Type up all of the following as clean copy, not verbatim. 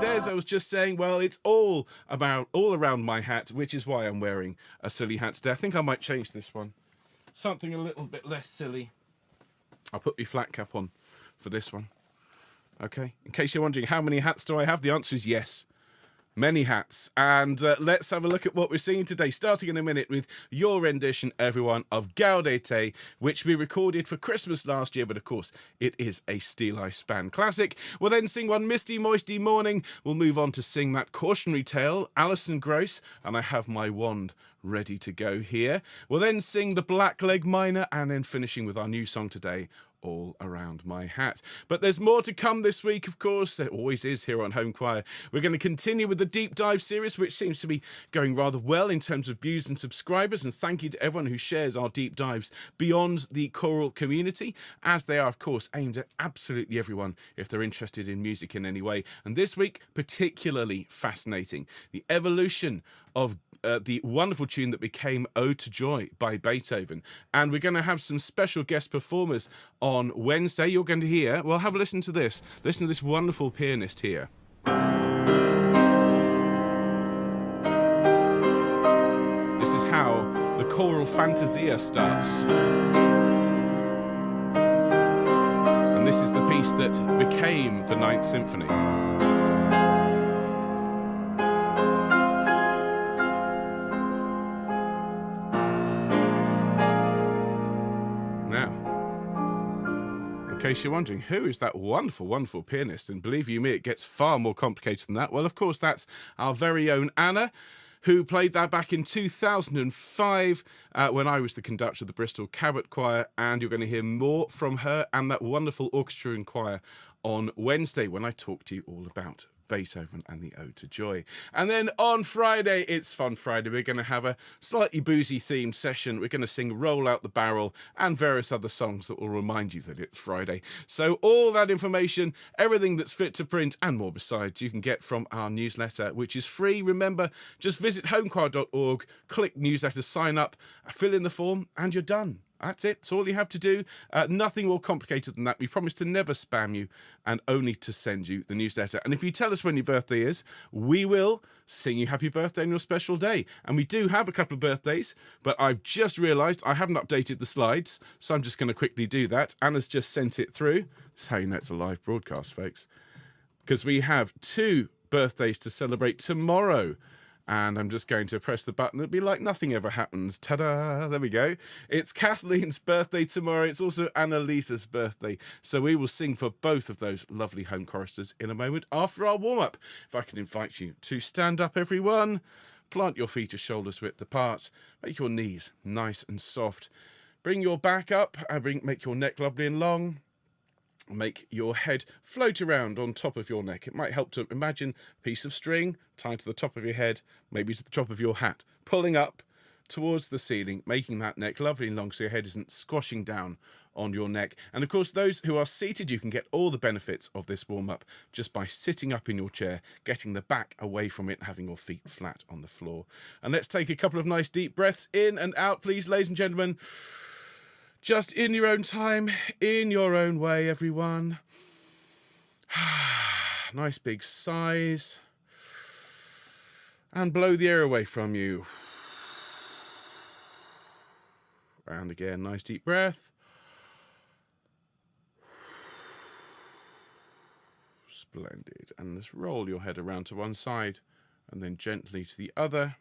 Des, I was just saying, well, it's all around my hat, which is why I'm wearing a silly hat today. I think I might change this one. Something a little bit less silly. I'll put my flat cap on for this one. Okay, in case you're wondering, how many hats do I have? The answer is yes. Many hats. And let's have a look at what we're singing today, starting in a minute with your rendition, everyone, of Gaudete, which we recorded for Christmas last year, but of course it is a Steel Eye Span classic. We'll then sing one Misty, Moisty Morning. We'll move on to sing that cautionary tale, Alison Gross, and I have my wand ready to go here. We'll then sing the Blackleg Miner, and then finishing with our new song today, All Around My Hat. But there's more to come this week, of course. There always is here on Homechoir. We're going to continue with the Deep Dive series, which seems to be going rather well in terms of views and subscribers. And thank you to everyone who shares our deep dives beyond the choral community, as they are, of course, aimed at absolutely everyone if they're interested in music in any way. And this week, particularly fascinating, the evolution of the wonderful tune that became Ode to Joy by Beethoven. And we're going to have some special guest performers on Wednesday. You're going to hear, well, have a listen to this. Listen to this wonderful pianist here. This is how the choral fantasia starts. And this is the piece that became the Ninth Symphony. In case you're wondering, who is that wonderful, wonderful pianist? And believe you me, it gets far more complicated than that. Well, of course, that's our very own Anna, who played that back in 2005 when I was the conductor of the Bristol Cabaret Choir. And you're going to hear more from her and that wonderful orchestra and choir on Wednesday when I talk to you all about Beethoven and the Ode to Joy. And then on Friday, it's Fun Friday. We're going to have a slightly boozy themed session. We're going to sing Roll Out the Barrel and various other songs that will remind you that it's Friday. So all that information, everything that's fit to print and more besides, you can get from our newsletter, which is free. Remember, just visit homechoir.org, click newsletter, sign up, fill in the form, and you're done. That's it. It's all you have to do. Nothing more complicated than that. We promise to never spam you and only to send you the newsletter. And if you tell us when your birthday is, we will sing you happy birthday on your special day. And we do have a couple of birthdays, but I've just realised I haven't updated the slides, so I'm just going to quickly do that. Anna's just sent it through. That's how you know it's a live broadcast, folks. Because we have 2 birthdays to celebrate tomorrow. And I'm just going to press the button. It'll be like nothing ever happens. Ta-da! There we go. It's Kathleen's birthday tomorrow. It's also Annalisa's birthday. So we will sing for both of those lovely home choristers in a moment after our warm-up. If I can invite you to stand up, everyone. Plant your feet as shoulders width apart. Make your knees nice and soft. Bring your back up and make your neck lovely and long. Make your head float around on top of your neck. It might help to imagine a piece of string tied to the top of your head, maybe to the top of your hat, pulling up towards the ceiling, making that neck lovely and long so your head isn't squashing down on your neck. And of course, those who are seated, you can get all the benefits of this warm-up just by sitting up in your chair, getting the back away from it, and having your feet flat on the floor. And let's take a couple of nice deep breaths in and out, please, ladies and gentlemen. Just in your own time, in your own way, everyone. Nice big sighs. And blow the air away from you. And again, nice deep breath. Splendid. And just roll your head around to one side and then gently to the other.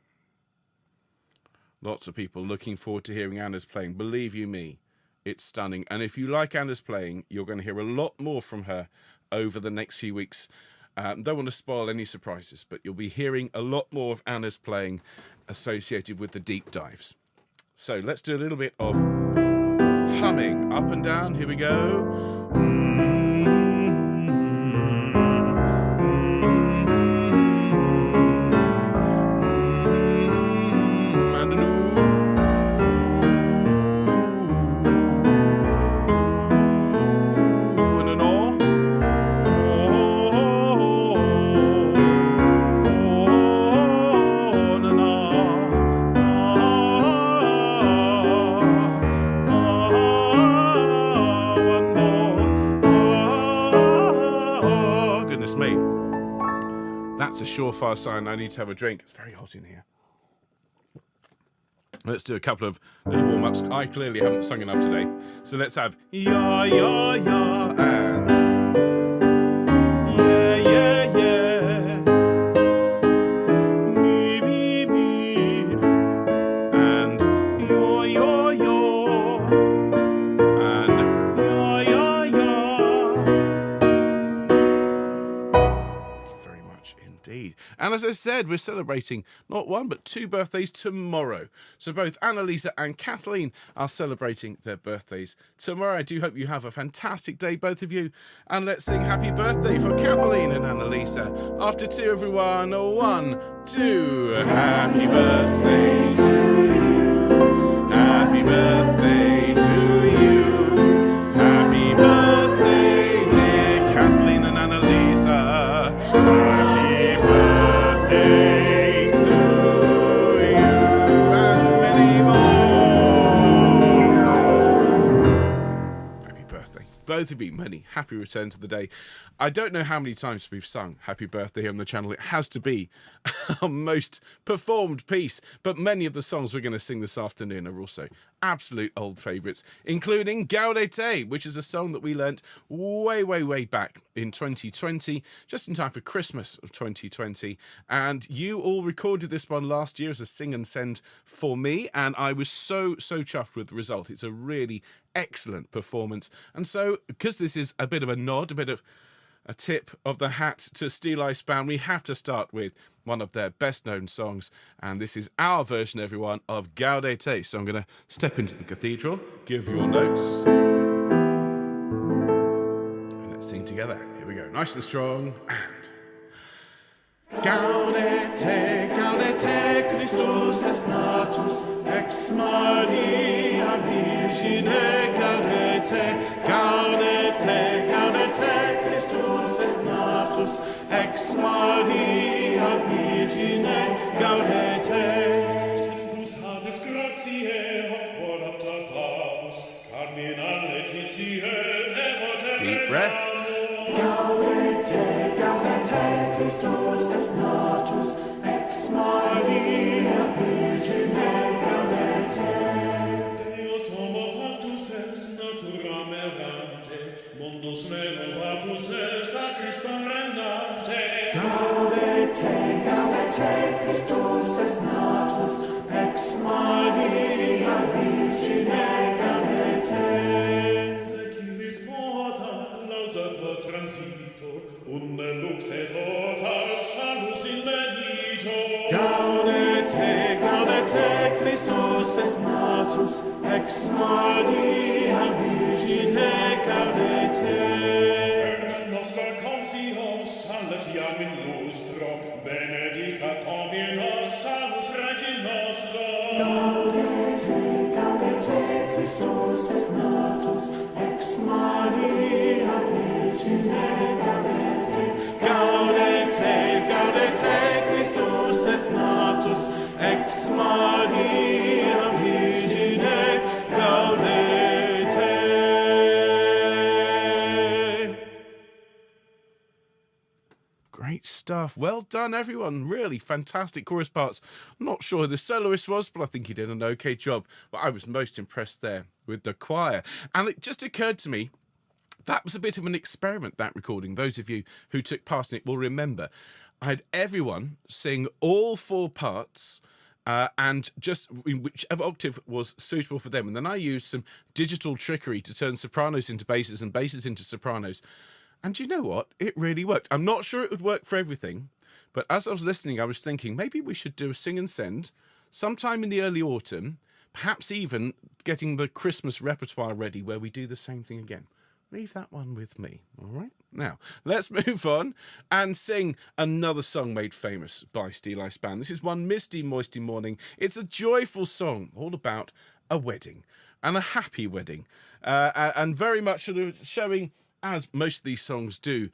Lots of people looking forward to hearing Anna's playing. Believe you me, it's stunning. And if you like Anna's playing, you're going to hear a lot more from her over the next few weeks. Don't want to spoil any surprises, but you'll be hearing a lot more of Anna's playing associated with the deep dives. So let's do a little bit of humming up and down. Here we go. That's a surefire sign I need to have a drink. It's very hot in here. Let's do a couple of little warm-ups. I clearly haven't sung enough today. So let's have ya, ya, ya, and yeah, yeah, yeah. Me, me, me. And yo, yo, yo. And ya, ya, ya. Thank you very much indeed. And as I said, we're celebrating not one, but 2 birthdays tomorrow. So both Annalisa and Kathleen are celebrating their birthdays tomorrow. I do hope you have a fantastic day, both of you. And let's sing happy birthday for Kathleen and Annalisa. After 2, everyone. 1, 2. Happy birthday to you. Happy birthday to you. Happy birthday, dear Kathleen and Annalisa. Happy birthday to you and many more. Happy birthday. Both of you, many happy return to the day. I don't know how many times we've sung Happy Birthday here on the channel. It has to be our most performed piece. But many of the songs we're going to sing this afternoon are also absolute old favourites, including Gaudete, which is a song that we learnt way, way, way back in 2020, just in time for Christmas of 2020. And you all recorded this one last year as a sing and send for me. And I was so chuffed with the result. It's a really excellent performance. And so, because this is a bit of a nod, a bit of a tip of the hat to Steel Ice Band, we have to start with one of their best known songs, and this is our version, everyone, of Gaudete. So I'm going to step into the cathedral, give your notes, and let's sing together. Here we go, nice and strong, and Gaudete, Gaudete, Christus est natus, ex Maria Virgine, Gaudete, Gaudete, Gaudete, Christus est natus, ex Maria Virgine, Gaudete. Tempus habes gratiae, hoc voluptas Paus, Carmina Laetitiae, evote. Deep breath. Gaudete, Gaudete, Christus est natus, ex Maria Virgine, Gaudete. Deus homo factus est, naturam errante, mundus renovatus est, a Christum rendante. Gaudete, Gaudete, Christus est natus, ex Maria Virgine, Gaudete. Seculis porta, lausa transitor, unde lux et total salus invenito. Gaudete, Gaudete, Christus est natus, ex Maria Virgine, Gaudete. Per nostra conscio salutiam in lustro, benedicat Dominus salus Regi nostro. Gaudete, Gaudete, Christus est natus, ex Maria Virgine, Gaudete. Gaudete, Gaudete, Christus est natus, ex Maria Virgine, Gaudete. Great stuff. Well done, everyone. Really fantastic chorus parts. I'm not sure who the soloist was, but I think he did an okay job. But I was most impressed there with the choir. And it just occurred to me, that was a bit of an experiment, that recording. Those of you who took part in it will remember. I had everyone sing all 4 parts and just in whichever octave was suitable for them. And then I used some digital trickery to turn sopranos into basses and basses into sopranos. And you know what? It really worked. I'm not sure it would work for everything, but as I was listening, I was thinking maybe we should do a sing and send sometime in the early autumn, perhaps even getting the Christmas repertoire ready where we do the same thing again. Leave that one with me, all right? Now, let's move on and sing another song made famous by Steel Ice Band. This is one Misty, Moisty Morning. It's a joyful song all about a wedding and a happy wedding, and very much sort of showing, as most of these songs do,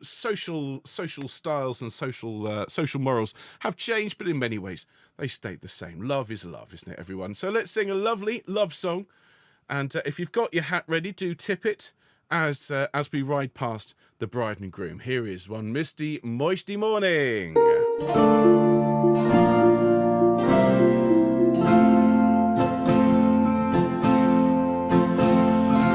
social styles and social morals have changed, but in many ways they stayed the same. Love is love, isn't it, everyone? So let's sing a lovely love song. And if you've got your hat ready, do tip it as we ride past the bride and groom. Here is one misty, moisty morning.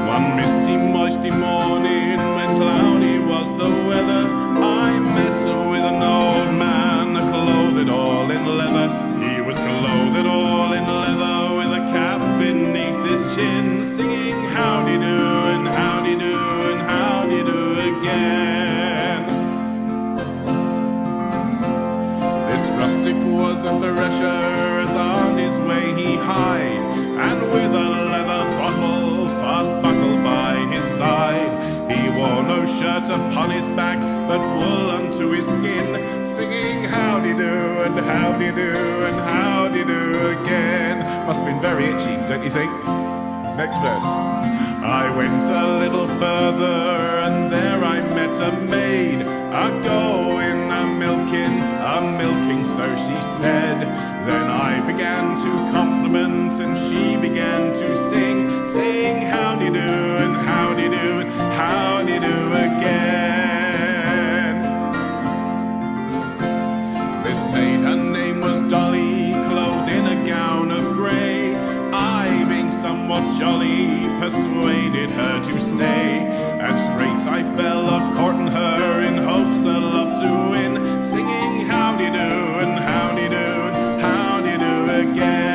One misty, moisty morning when cloudy was the weather, I met with an old man, clothed all in leather. He was clothed all in leather with a cap beneath his chin, singing howdy-do and howdy-do and howdy-do again. This rustic was a thresher, as on his way he hied, and with a leather bottle fast buckled by his side. He wore no shirt upon his back, but wool unto his skin, singing howdy-do and howdy-do and howdy-do again. Must have been very itchy, don't you think? Next verse. I went a little further, and there I met a maid, a-going, a-milking, so she said. Then I began to compliment, and she began to sing howdy-do and howdy-do and howdy-do again. This maid, her name was Dolly, clothed in a gown of grey. I, being somewhat jolly, persuaded her to stay, and straight I fell a-courting her in hopes of love to win, singing howdy-do and howdy-do and howdy-do again.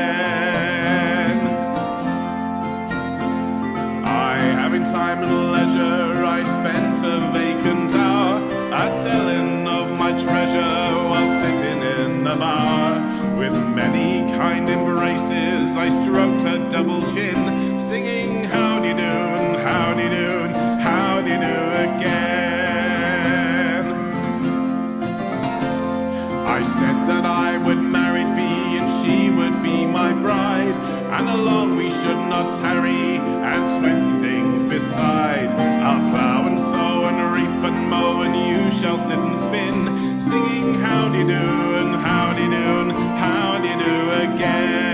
Having time and leisure, I spent a vacant hour a-telling of my treasure while sitting in the bar. With many kind embraces, I stroked her double chin, singing howdy-do and howdy-do and howdy-do again. I said that I would married be, and she would be my bride, and along we should not tarry, and 20 things beside. I'll plough and sow and reap and mow, and you shall sit and spin, singing howdy-do and howdy-do and howdy-do again.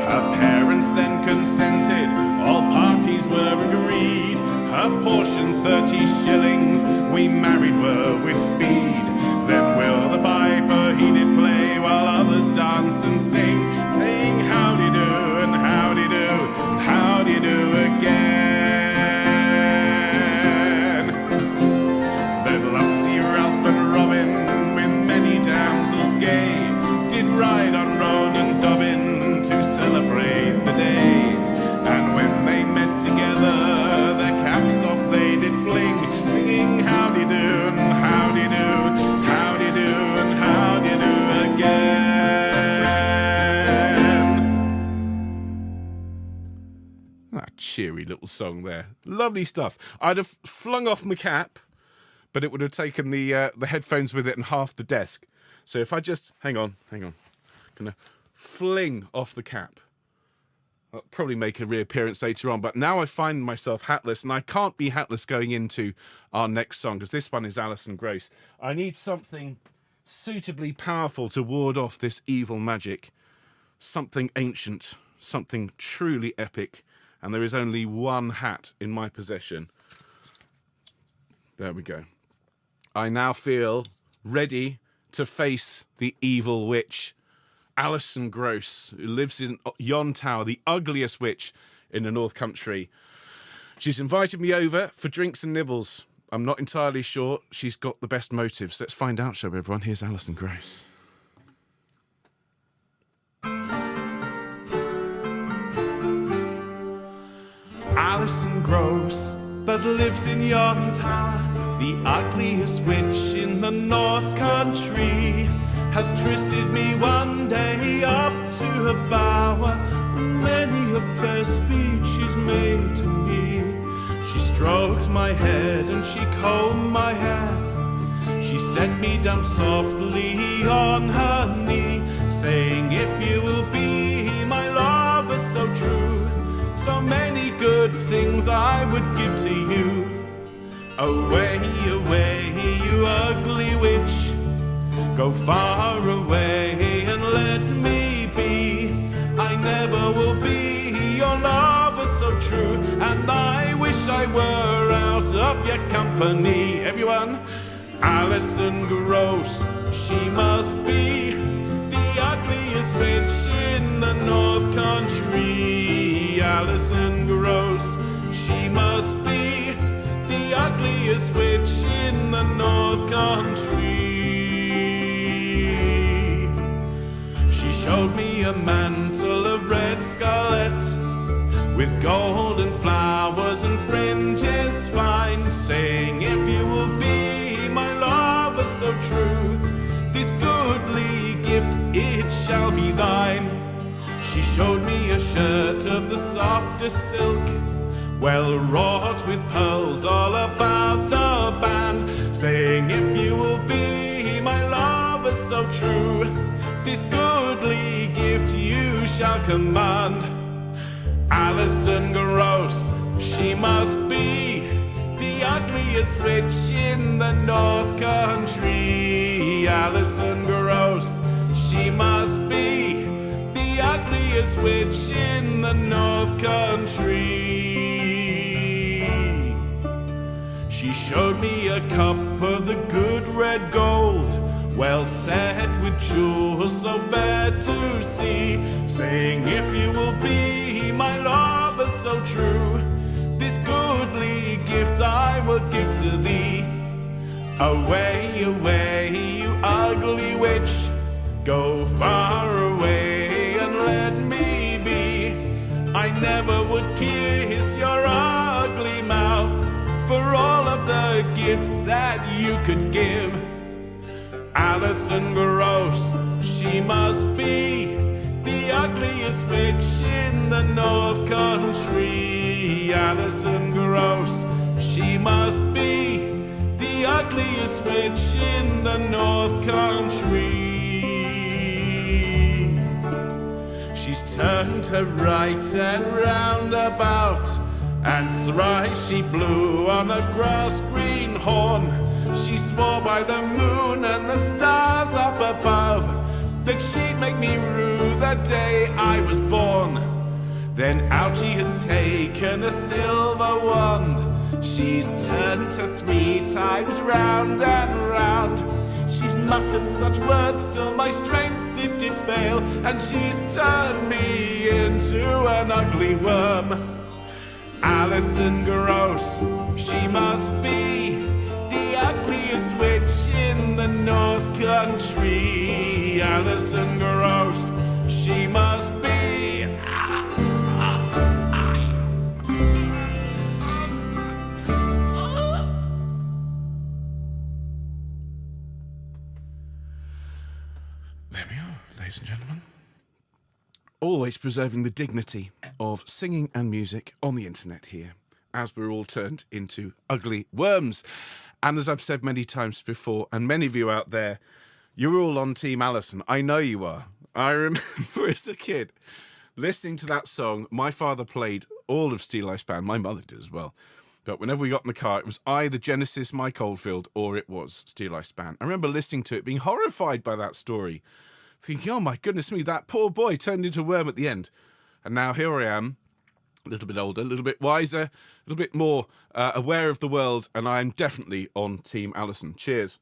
Her parents then consented, all parties were agreed. Her portion 30 shillings, we married were with speed. Then Will the piper he did play, while others dance and sing, saying howdy-do and howdy-do and howdy-do again. Then lusty Ralph and Robin, with many damsels gay, did ride on Roan and Dobbin to celebrate the day. And when they met together, their caps off they did fling, singing howdy-do and howdy-do, howdy-do and howdy-do again. That cheery little song there. Lovely stuff. I'd have flung off my cap, but it would have taken the headphones with it and half the desk. So if I just... Hang on. Gonna fling off the cap. I'll probably make a reappearance later on, but now I find myself hatless, and I can't be hatless going into our next song, because this one is Alison Gross. I need something suitably powerful to ward off this evil magic. Something ancient, something truly epic, and there is only one hat in my possession. There we go. I now feel ready to face the evil witch, Alison Gross, who lives in yon tower, the ugliest witch in the North Country. She's invited me over for drinks and nibbles. I'm not entirely sure she's got the best motives. Let's find out, shall we, everyone? Here's Alison Gross. Alison Gross, that lives in yon tower, the ugliest witch in the North Country, has trysted me one day up to her bower. Many a fair speech she's made to me. She stroked my head and she combed my hair. She set me down softly on her knee, saying, if you will be my lover so true, so many good things I would give to you. Away, away, you ugly witch, go far away and let me be. I never will be your lover I were out of your company. Everyone, Alison Gross, she must be the ugliest witch in the North Country. Alison Gross, she must be the ugliest witch in the North Country. She showed me a mantle of red scarlet with golden flowers and fringes fine, saying, if you will be my lover so true, this goodly gift it shall be thine. She showed me a shirt of the softest silk, well wrought with pearls all about the band, saying, if you will be my lover so true, this goodly gift you shall command. Alison Gross, she must be the ugliest witch in the North Country. Alison Gross, she must be the ugliest witch in the North Country. She showed me a cup of the good red gold, well set with jewels so fair to see, saying, if you will be my lover so true, this goodly gift I will give to thee. Away, away, you ugly witch, go far away and let me be. I never would kiss your ugly mouth for all of the gifts that you could give. Alison Gross, she must be the ugliest witch in the North Country. Alison Gross, she must be the ugliest witch in the North Country. She's turned her right and round about, and thrice she blew on a grass-green horn. She swore by the moon and the stars up above that she'd make me rue the day I was born. Then out she has taken a silver wand. She's turned her 3 times round and round. She's muttered such words till my strength it did fail, and she's turned me into an ugly worm. Alison Gross, she must be the ugliest witch in the North Country. Alison Gross, she must be. There we are, ladies and gentlemen. Always preserving the dignity of singing and music on the internet here, as we're all turned into ugly worms. And as I've said many times before, and many of you out there, you're all on Team Alison. I know you are. I remember as a kid listening to that song. My father played all of Steel Ice Band. My mother did as well. But whenever we got in the car, it was either Genesis, Mike Oldfield, or it was Steel Ice Band. I remember listening to it, being horrified by that story, thinking, oh my goodness me, that poor boy turned into a worm at the end. And now here I am, a little bit older, a little bit wiser, a little bit more aware of the world, and I'm definitely on Team Alison. Cheers.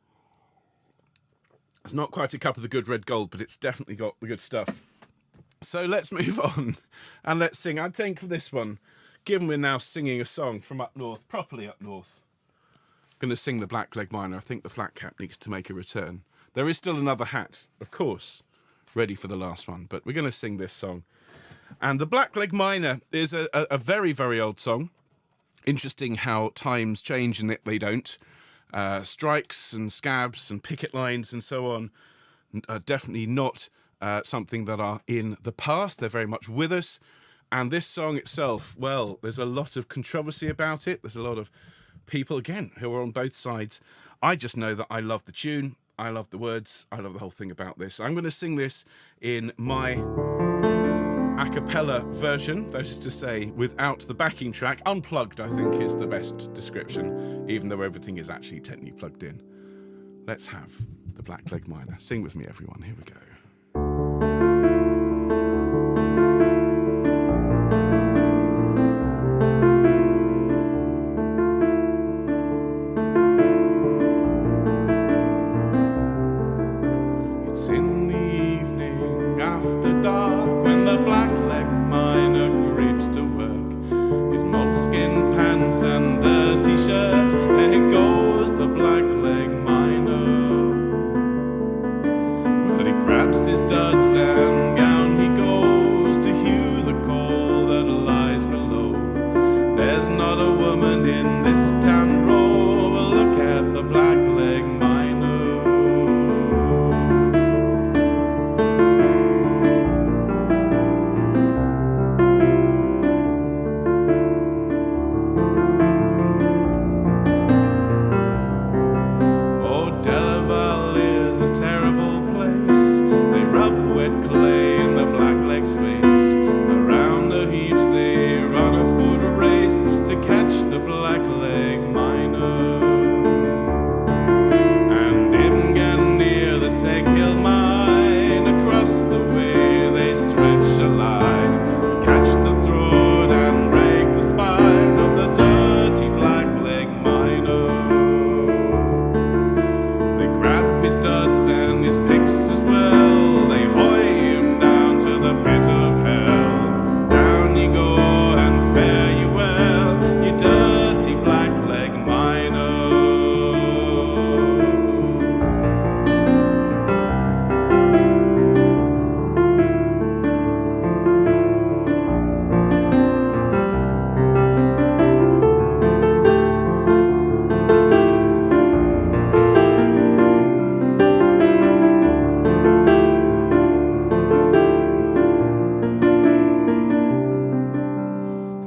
It's not quite a cup of the good red gold, but it's definitely got the good stuff. So let's move on and let's sing. I think for this one, given we're now singing a song from up north, properly up north, I'm going to sing the Blackleg Miner. I think the flat cap needs to make a return. There is still another hat, of course, ready for the last one, but we're going to sing this song. And the Blackleg Miner is a very, very old song. Interesting how times change and that they don't. Strikes and scabs and picket lines and so on are definitely not something that are in the past. They're very much with us. And this song itself, well, there's a lot of controversy about it. There's a lot of people, again, who are on both sides. I just know that I love the tune. I love the words. I love the whole thing about this. I'm going to sing this in my a cappella version, that is to say, without the backing track. Unplugged, I think, is the best description, even though everything is actually technically plugged in. Let's have the Blackleg Miner. Sing with me, everyone. Here we go. It's in the evening after dark when the Blackleg Miner creeps to work. His moleskin pants and dirty shirt, there goes the Blackleg Miner. Well, he grabs his duds and down he goes to hew the coal that lies below. There's not a woman in this town row will look at the Blackleg Miner. Clay in the Blackleg's face. Around the heaps they run a foot race to catch the Blackleg Miner. And in near the Seg Hill mine, across the way they stretch a line to catch the throat and break the spine of the dirty Blackleg Miner. They grab his duds and his picks as well. They hoy him down to the pit of hell. Down you go and fare you well, you dirty Blackleg Miner.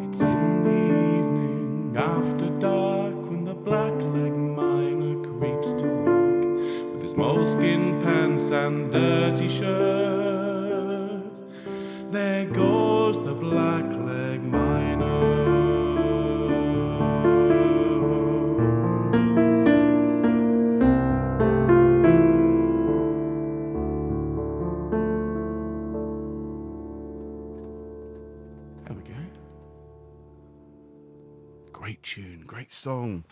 It's in the evening after dark when the Blackleg Miner creeps to work with his moleskin pants and dirty shirt. There goes the Blackleg Miner. There we go. Great tune, great song.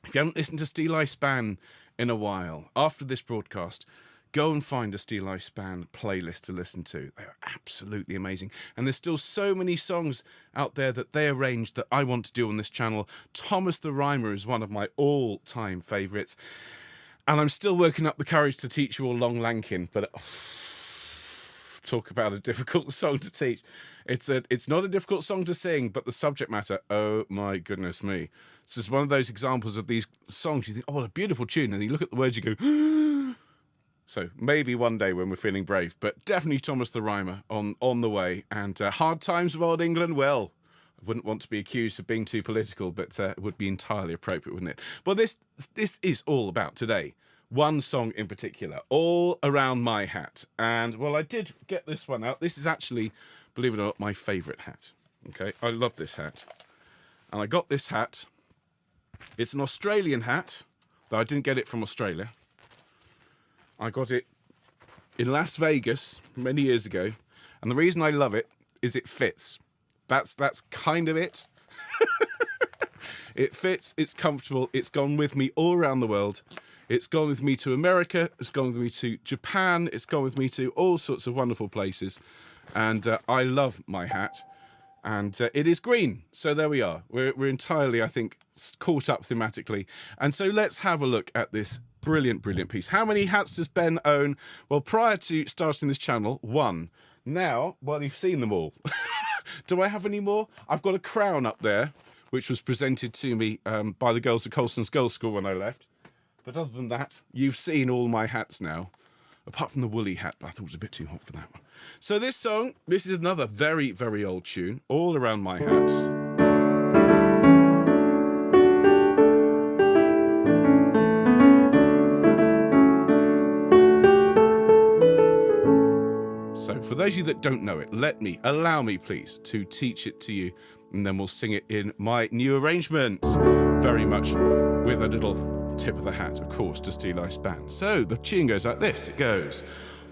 If you haven't listened to Steel Eye Span in a while, after this broadcast, go and find a Steel Eye Span playlist to listen to. They are absolutely amazing. And there's still so many songs out there that they arranged that I want to do on this channel. Thomas the Rhymer is one of my all-time favourites. And I'm still working up the courage to teach you all Long Lankin, but talk about a difficult song to teach. It's not a difficult song to sing, but the subject matter, oh my goodness me. This is one of those examples of these songs you think, oh, what a beautiful tune, and you look at the words, you go, so maybe one day when we're feeling brave, but definitely Thomas the Rhymer on the way. And Hard Times of Old England, well, I wouldn't want to be accused of being too political, but it would be entirely appropriate, wouldn't it? Well, this is all about today. One song in particular, All Around My Hat. And, well, I did get this one out. This is actually, believe it or not, my favourite hat. Okay, I love this hat. And I got this hat. It's an Australian hat, though I didn't get it from Australia. I got it in Las Vegas many years ago. And the reason I love it is it fits. That's kind of it. It fits, it's comfortable, it's gone with me all around the world. It's gone with me to America, it's gone with me to Japan, it's gone with me to all sorts of wonderful places. And I love my hat. And it is green, so there we are. We're entirely, I think, caught up thematically. And so let's have a look at this brilliant, brilliant piece. How many hats does Ben own? Well, prior to starting this channel, one. Now, well, you've seen them all. Do I have any more? I've got a crown up there, which was presented to me by the girls at Colston's Girls' School when I left. But other than that, you've seen all my hats now. Apart from the woolly hat, but I thought it was a bit too hot for that one. So this song, this is another very, very old tune, All Around My Hat. So for those of you that don't know it, allow me please to teach it to you, and then we'll sing it in my new arrangement. Very much with a little tip of the hat, of course, to Steel Eye Span. So the tune goes like this. It goes,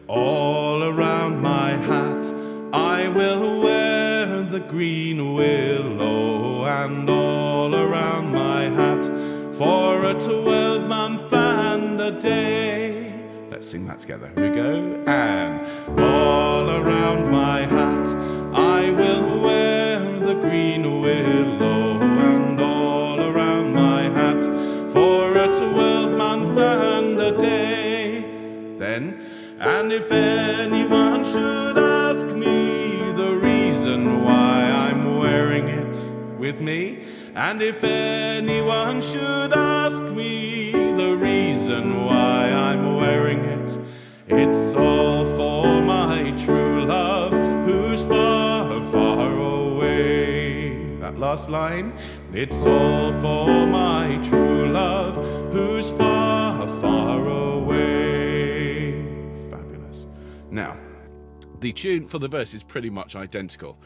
all around my hat I will wear the green willow, and all around my hat for a 12-month and a day. Let's sing that together. Here we go. And all around my hat I will wear the green willow, and all around my hat for a 12-month and a day. Then, and if anyone should ask me the reason why I'm wearing it with me, and if anyone should ask me the reason why I'm wearing it, it's all for my true love who's far, far away. That last line, it's all for my true love who's far, far away. Fabulous. Now, the tune for the verse is pretty much identical.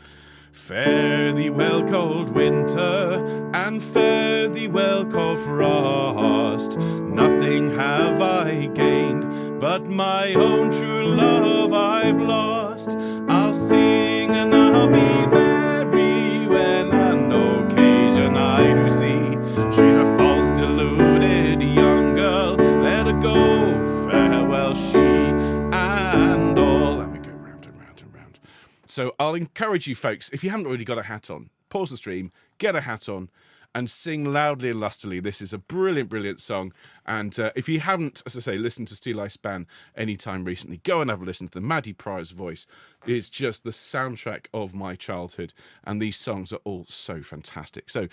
Fare thee well, cold winter, and fare thee well, cold frost. Nothing have I gained, but my own true love I've lost. I'll sing and I'll be merry when on occasion I do see she's a false, deluded young girl. Let her go, farewell she and all. Let me go round and round and round. So I'll encourage you folks, if you haven't already got a hat on, pause the stream, get a hat on, and sing loudly and lustily. This is a brilliant, brilliant song. And if you haven't, as I say, listened to Steel Eye Span anytime recently, go and have a listen to the Maddie Pryor's voice. It's just the soundtrack of my childhood. And these songs are all so fantastic. So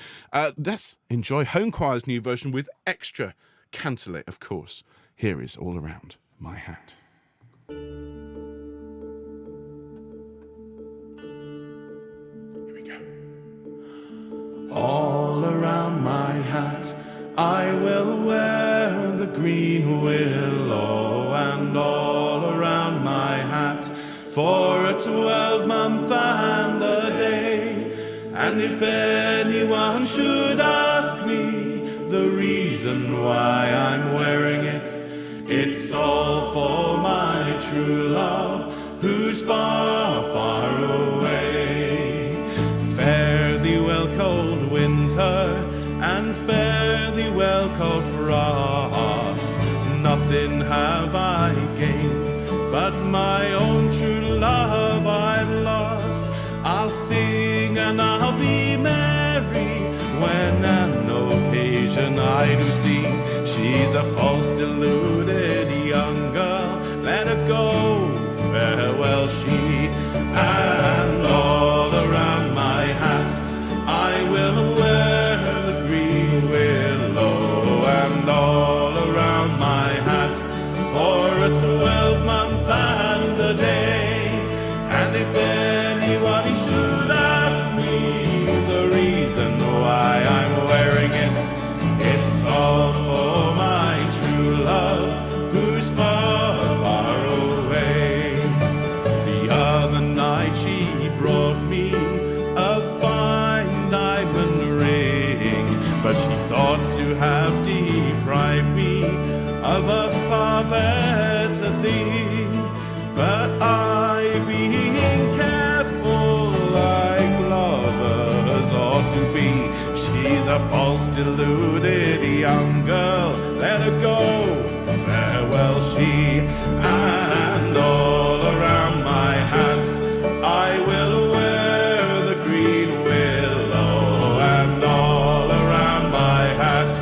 let's enjoy Homechoir's new version with extra cantaloupe, of course. Here is All Around My Hat. All around my hat I will wear the green willow, and all around my hat for a 12-month and a day. And if anyone should ask me the reason why I'm wearing it, it's all for my true love who's far, far away. Fare thee well, cold winter, and fare thee well, cold frost. Nothing have I gained, but my own true love I've lost. I'll sing and I'll be merry when an occasion I do see she's a false, deluded young girl. Let her go, farewell she, and all around my hat I will wear the green willow, and all around my hat for a 12-month and a day. And if anyone should ask me the reason why I'm wearing it, it's all for my true love who's far, far away. The other night she brought me a fine diamond ring, but she thought to have deprived me of a far better thing. But I, being careful like lovers ought to be, she's a false, deluded young girl. Let her go, farewell she, and all around my hat I will wear the green willow, and all around my hat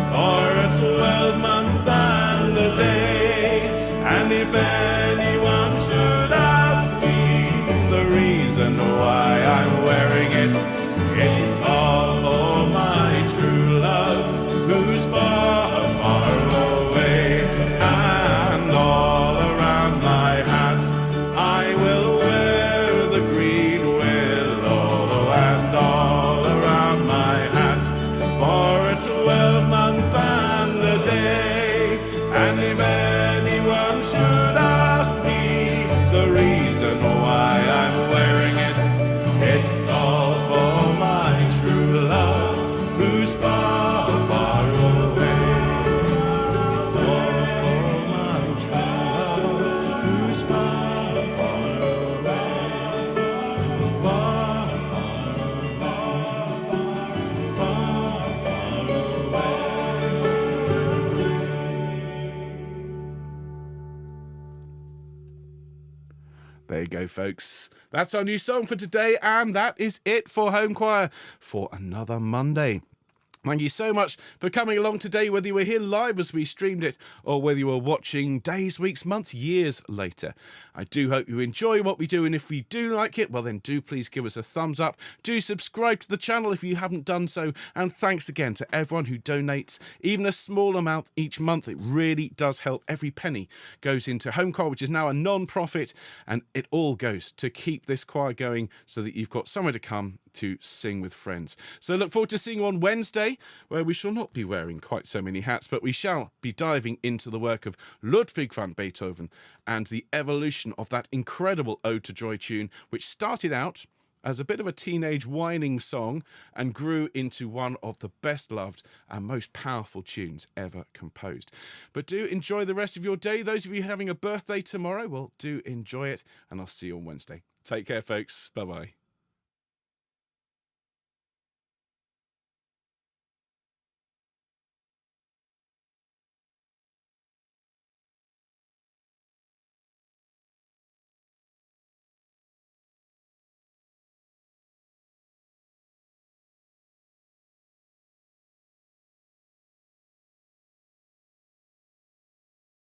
for a 12-month and a day. And if anyone should ask me the reason why I'm wearing it, it's all for my true love who's far, far away. And all around my hat I will wear the green willow, and all around my hat for a 12-month and a day. And if anyone should ask me the reason why I'm wearing it, it's all for my true love who's far, far away. It's all for my true love who's far, There you go, folks. That's our new song for today, and that is it for Homechoir for another Monday. Thank you so much for coming along today, whether you were here live as we streamed it or whether you were watching days, weeks, months, years later. I do hope you enjoy what we do, and if you do like it, well then do please give us a thumbs up. Do subscribe to the channel if you haven't done so, and thanks again to everyone who donates, even a small amount each month. It really does help. Every penny goes into Homechoir, which is now a non-profit, and it all goes to keep this choir going so that you've got somewhere to come to sing with friends. So look forward to seeing you on Wednesday, where we shall not be wearing quite so many hats, but we shall be diving into the work of Ludwig van Beethoven and the evolution of that incredible Ode to Joy tune, which started out as a bit of a teenage whining song and grew into one of the best loved and most powerful tunes ever composed. But do enjoy the rest of your day. Those of you having a birthday tomorrow, well, do enjoy it, and I'll see you on Wednesday. Take care, folks. Bye-bye.